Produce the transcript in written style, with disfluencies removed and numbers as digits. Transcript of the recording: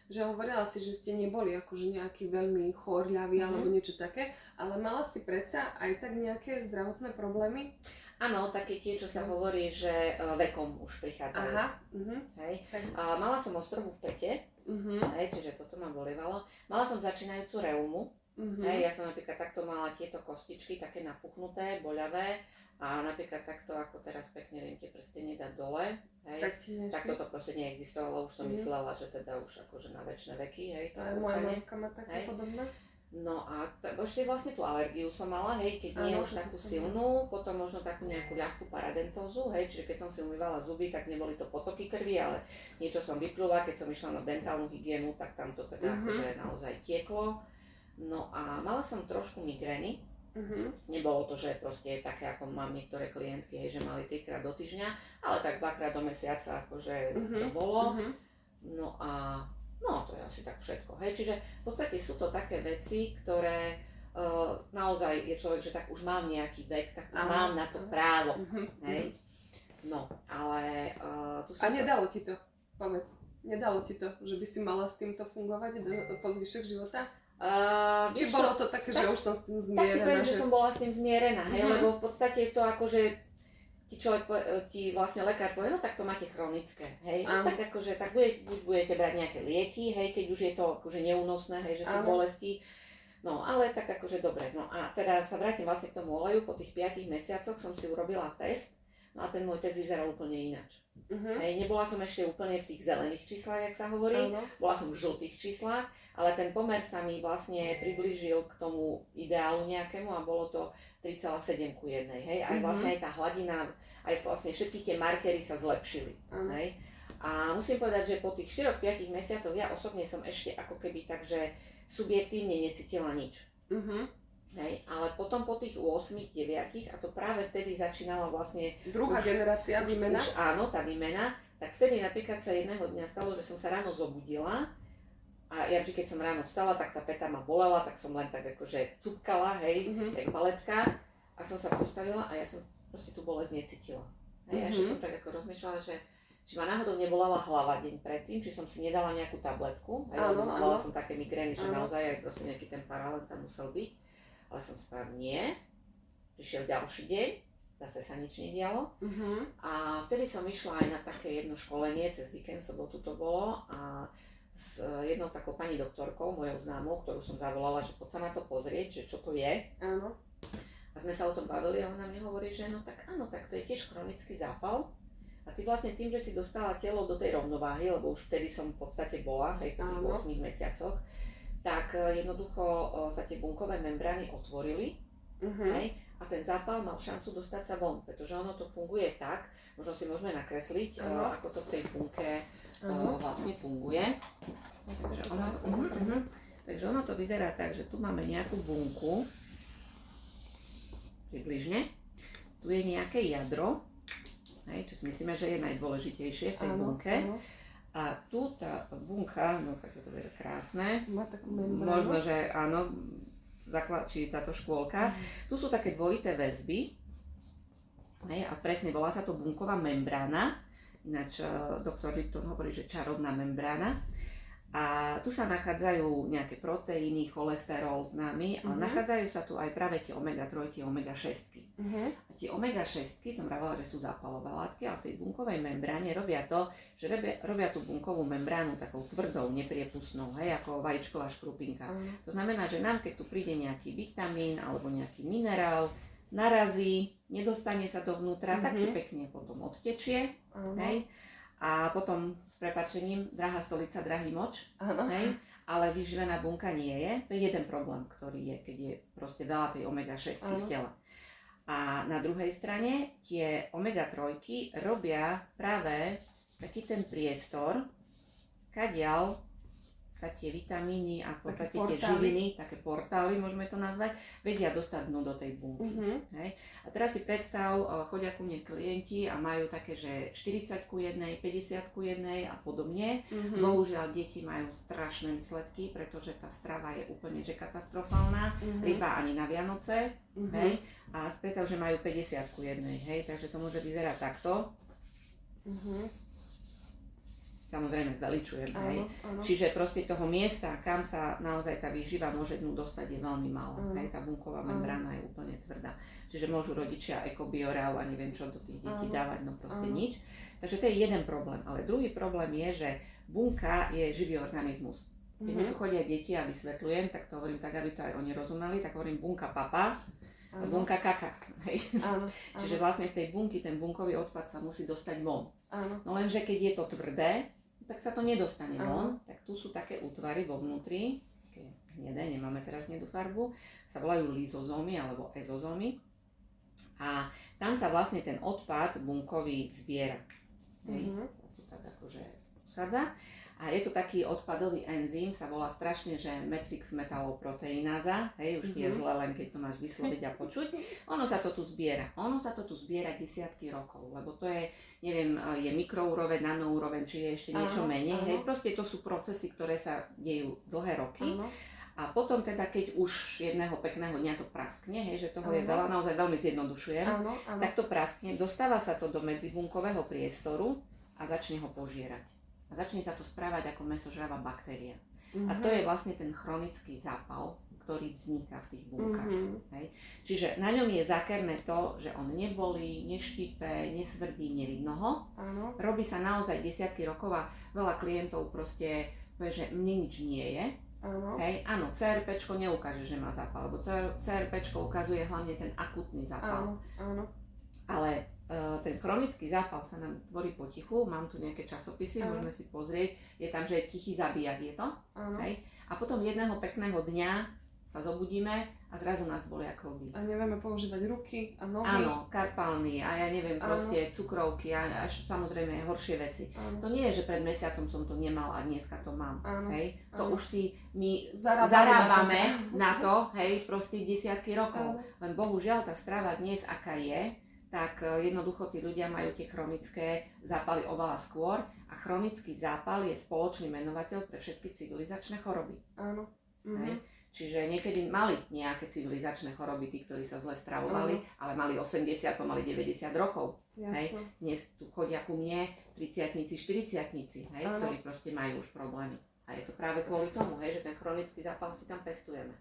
že hovorila si, že ste neboli akože nejaký veľmi chorľavý alebo niečo také, ale mala si predsa aj tak nejaké zdravotné problémy? Áno, také tie, čo sa hovorí, že vekom už prichádzajú. Aha. Hej. Mala som ostrohu v pete, hej, čiže toto ma bolievalo. Mala som začínajúcu reumu. Hej, ja som napríklad takto mala tieto kostičky také napuchnuté, boľavé a napríklad takto, ako teraz pekne viem tie prstenie dať dole, hej, tak toto proste neexistovalo, už som myslela, že teda už akože na večné veky, hej, to aj moja mamka má také podobné. No a ešte vlastne tú alergiu som mala, hej, keď nie už takú silnú, potom možno takú nejakú ľahkú paradentózu, hej, čiže keď som si umývala zuby, tak neboli to potoky krvi, ale niečo som vyplula, keď som išla na dentálnu hygienu, tak tam to teda akože naozaj tieklo. No a mala som trošku migrény, nebolo to, že proste také, ako mám niektoré klientky, hej, že mali 3-krát do týždňa, ale tak 2-krát do mesiaca, akože to bolo. No a no, to je asi tak všetko, hej, čiže v podstate sú to také veci, ktoré naozaj je človek, že tak už mám nejaký vek, tak už mám na to právo, hej. No, ale tu sú... A nedalo ti to, povedz, nedalo ti to, že by si mala s týmto fungovať po zvyšok života? Či bolo to také, že už som s tým zmierená? Tak ti poviem, že som bola s tým zmierená, hej, lebo v podstate to akože ti vlastne lekár povie, no tak to máte chronické, hej, no, tak akože, tak buď budete brať nejaké lieky, hej, keď už je to akože neúnosné, hej, že sú bolesti, no ale tak akože dobre, no a teda sa vrátim vlastne k tomu oleju, po tých 5 mesiacoch som si urobila test, no a ten môj test vyzeral úplne ináč. Hej, nebola som ešte úplne v tých zelených číslach, jak sa hovorí, bola som v žltých číslach, ale ten pomer sa mi vlastne priblížil k tomu ideálu nejakému a bolo to 3,7:1, hej, aj vlastne aj tá hladina, aj vlastne všetky tie markery sa zlepšili, hej. A musím povedať, že po tých 4-5 mesiacoch ja osobne som ešte ako keby tak, že subjektívne necítila nič. Hej, ale potom po tých 8-9, a to práve vtedy začínala vlastne druhá generácia výmena. Už áno, tá výmena, tak vtedy napríklad sa jedného dňa stalo, že som sa ráno zobudila a ja vždy, keď som ráno vstala, tak tá peta ma bolela, tak som len tak akože cupkala, hej, jak baletka a som sa postavila a ja som proste tú bolesť necítila. Hej, a ešte som tak ako rozmýšľala, že či ma náhodou nebolela hlava deň predtým, či som si nedala nejakú tabletku, hej, lebo mala som také migrény, že naozaj aj proste nejaký ten paralel tam musel byť. Ale som si povedala, nie. Prišiel ďalší deň, zase sa nič nedialo. A vtedy som išla aj na také jedno školenie, cez víkend, sobotu to bolo. A s jednou takou pani doktorkou, mojou známou, ktorú som zavolala, že poď sa na to pozrieť, že čo to je. A sme sa o tom bavili a ona mne hovorí, že no tak áno, tak to je tiež chronický zápal. A ty vlastne tým, že si dostala telo do tej rovnováhy, lebo už vtedy som v podstate bola, hej, po tých 8 mesiacoch, tak jednoducho sa tie bunkové membrány otvorili, hej, a ten zápal mal šancu dostať sa von, pretože ono to funguje tak, možno si môžeme nakresliť, ako to v tej bunke vlastne funguje. Takže ono to vyzerá tak, že tu máme nejakú bunku, približne, tu je nejaké jadro, hej, čo si myslíme, že je najdôležitejšie v tej bunke. A tu tá bunka, no tak je to veľmi krásne, možno, že áno, či táto škôlka. Tu sú také dvojité väzby, hej, a presne volá sa to bunková membrána, ináč doktor Lipton hovorí, že čarovná membrána. A tu sa nachádzajú nejaké proteíny, cholesterol známy, ale nachádzajú sa tu aj práve tie omega-3, omega-6. A tie omega-6 som vravela, že sú zápalové látky, ale v tej bunkovej membráne robia to, že robia tú bunkovú membránu takou tvrdou, nepriepustnou, hej, ako vajíčková škrupinka. To znamená, že nám, keď tu príde nejaký vitamín alebo nejaký minerál, narazí, nedostane sa dovnútra, tak si pekne potom odtečie, hej. A potom s prepáčením, drahá stolica, drahý moč, hej, ale vyživená bunka nie je. To je jeden problém, ktorý je, keď je proste veľa tej omega-6 v tele. A na druhej strane tie omega-3 robia práve taký ten priestor, kadiaľ sa tie vitamíny a v podstate tie živiny, také portály môžeme to nazvať, vedia dostať dnu do tej bunky. Hej. A teraz si predstav, chodia ku mne klienti a majú také, že 40:1, 50:1 a podobne. Bohužiaľ deti majú strašné výsledky, pretože tá strava je úplne že katastrofálna. Ryba ani na Vianoce. Hej. A predstav, že majú 50:1, hej, takže to môže vyzerať takto. samozrejme zveličujem, hej. Áno. Čiže proste toho miesta, kam sa naozaj tá výživa môže dnu dostať, je veľmi málo. Hej. Tá bunková membrána je úplne tvrdá. Čiže môžu rodičia ekobioreál a neviem čo do tých detí dávať, no proste nič. Takže to je jeden problém. Ale druhý problém je, že bunka je živý organizmus. Keď mi tu chodia deti a vysvetľujem, tak to hovorím tak, aby to aj oni rozumeli, tak hovorím bunka papa a bunka kaka. Hej. Čiže vlastne z tej bunky, ten bunkový odpad sa musí dostať von. No lenže keď je to tvrdé, tak sa to nedostane von, tak tu sú také útvary vo vnútri, také hnedé, nemáme teraz hnedú farbu, sa volajú lizozómy alebo ezozómy a tam sa vlastne ten odpad bunkový zbiera. Hej, sa to tak akože usadza. A je to taký odpadový enzym, sa volá strašne, že matrix metaloproteináza, hej, už ti je zle len keď to máš vysloviť a počuť. Ono sa to tu zbiera. Ono sa to tu zbiera desiatky rokov, lebo to je, neviem, je mikroúroveň, nanoúroveň, či je ešte niečo menej, hej. Proste to sú procesy, ktoré sa dejú dlhé roky. A potom teda, keď už jedného pekného dňa to praskne, hej, že toho je veľa, naozaj veľmi zjednodušujem, tak to praskne, dostáva sa to do medzibunkového priestoru a začne ho požierať. A začne sa to správať ako mäsožravá baktéria. A to je vlastne ten chronický zápal, ktorý vzniká v tých bunkách. Hej. Čiže na ňom je zákerné to, že on nebolí, neštípe, nesvrdí, nevidno ho. Robí sa naozaj desiatky rokov a veľa klientov proste povie, že mne nič nie je. Hej, áno, CRPčko neukáže, že má zápal, lebo CRPčko ukazuje hlavne ten akutný zápal. Ale ten chronický zápal sa nám tvorí potichu, mám tu nejaké časopisy, môžeme si pozrieť, je tam, že je tichý zabíjak, je to? Hej? A potom jedného pekného dňa sa zobudíme a zrazu nás bolia kĺby. A nevieme používať ruky a nohy. Áno, karpálny a ja neviem, proste cukrovky a až samozrejme horšie veci. To nie je, že pred mesiacom som to nemal a dneska to mám. Hej? To už si my zarábame na to, hej, proste desiatky rokov. Len bohužiaľ tá strava dnes, aká je, tak jednoducho tí ľudia majú tie chronické zápaly oveľa skôr a chronický zápal je spoločný menovateľ pre všetky civilizačné choroby. Hej? Čiže niekedy mali nejaké civilizačné choroby, tí, ktorí sa zle stravovali, ale mali 80, pomaly 90 rokov. Hej? Dnes tu chodia ku mne 30-tnici, 40-tnici, hej? Ktorí proste majú už problémy. A je to práve kvôli tomu, hej, že ten chronický zápal si tam pestujeme.